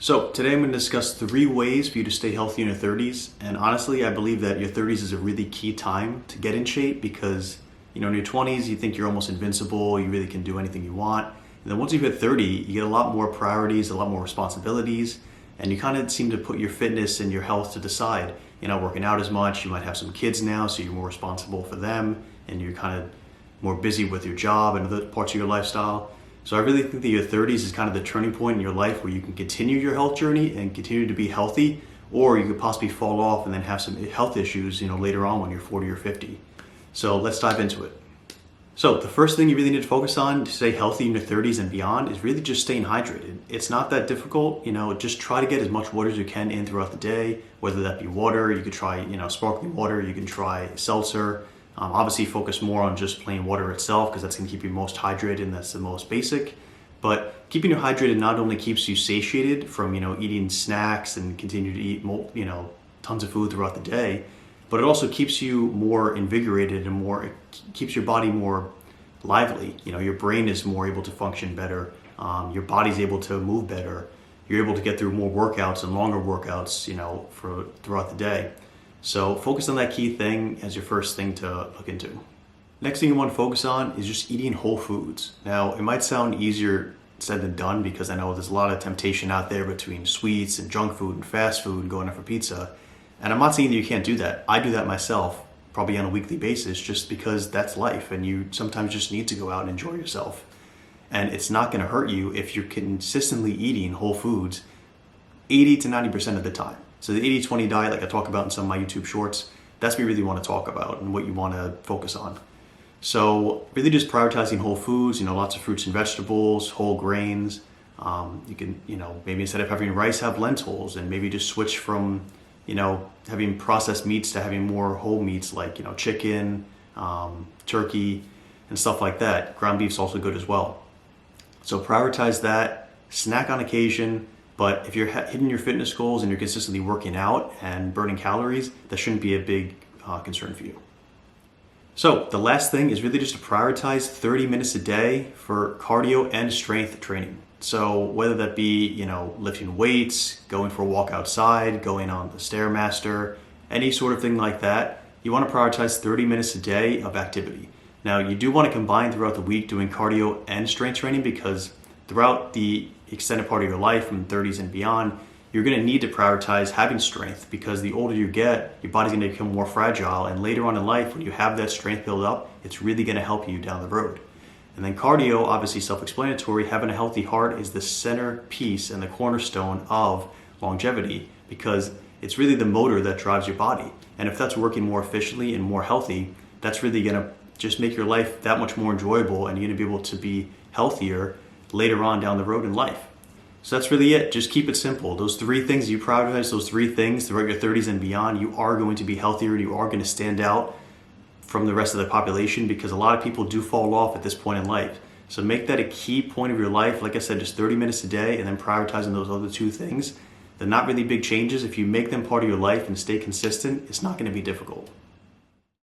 So today I'm going to discuss 3 ways for you to stay healthy in your 30s. And honestly, I believe that your 30s is a really key time to get in shape because, in your 20s, you think you're almost invincible. You really can do anything you want. And then once you hit 30, you get a lot more priorities, a lot more responsibilities, and you kind of seem to put your fitness and your health to the side. You're not working out as much. You might have some kids now, so you're more responsible for them, and you're kind of more busy with your job and other parts of your lifestyle. So I really think that your 30s is kind of the turning point in your life where you can continue your health journey and continue to be healthy, or you could possibly fall off and then have some health issues, later on when you're 40 or 50. So let's dive into it. So the first thing you really need to focus on to stay healthy in your 30s and beyond is really just staying hydrated. It's not that difficult, just try to get as much water as you can in throughout the day, whether that be water. You could try, sparkling water, you can try seltzer. Obviously focus more on just plain water itself because that's going to keep you most hydrated and that's the most basic. But keeping you hydrated not only keeps you satiated from eating snacks and continue to eat tons of food throughout the day, but it also keeps you more invigorated and it keeps your body more lively. Your brain is more able to function better. Your body's able to move better. You're able to get through more workouts and longer workouts throughout the day. So focus on that key thing as your first thing to look into. Next thing you want to focus on is just eating whole foods. Now, it might sound easier said than done because I know there's a lot of temptation out there between sweets and junk food and fast food and going out for pizza. And I'm not saying that you can't do that. I do that myself, probably on a weekly basis, just because that's life and you sometimes just need to go out and enjoy yourself. And it's not going to hurt you if you're consistently eating whole foods 80 to 90% of the time. So the 80-20 diet, like I talk about in some of my YouTube shorts, that's what you really want to talk about and what you want to focus on. So really just prioritizing whole foods, lots of fruits and vegetables, whole grains. You can, maybe instead of having rice, have lentils, and maybe just switch from, having processed meats to having more whole meats like, chicken, turkey, and stuff like that. Ground beef's also good as well. So prioritize that, snack on occasion. But if you're hitting your fitness goals and you're consistently working out and burning calories, that shouldn't be a big concern for you. So the last thing is really just to prioritize 30 minutes a day for cardio and strength training. So whether that be, lifting weights, going for a walk outside, going on the Stairmaster, any sort of thing like that, you want to prioritize 30 minutes a day of activity. Now you do want to combine throughout the week doing cardio and strength training because throughout the extended part of your life from 30s and beyond, you're going to need to prioritize having strength because the older you get, your body's going to become more fragile. And later on in life, when you have that strength build up, it's really going to help you down the road. And then cardio, obviously self-explanatory, having a healthy heart is the centerpiece and the cornerstone of longevity because it's really the motor that drives your body. And if that's working more efficiently and more healthy, that's really going to just make your life that much more enjoyable and you're going to be able to be healthier later on down the road in life. So that's really it. Just keep it simple. Those 3 things, you prioritize those 3 things throughout your 30s and beyond, you are going to be healthier. You are going to stand out from the rest of the population because a lot of people do fall off at this point in life. So make that a key point of your life. Like I said, just 30 minutes a day and then prioritizing those other 2 things. They're not really big changes. If you make them part of your life and stay consistent, it's not going to be difficult.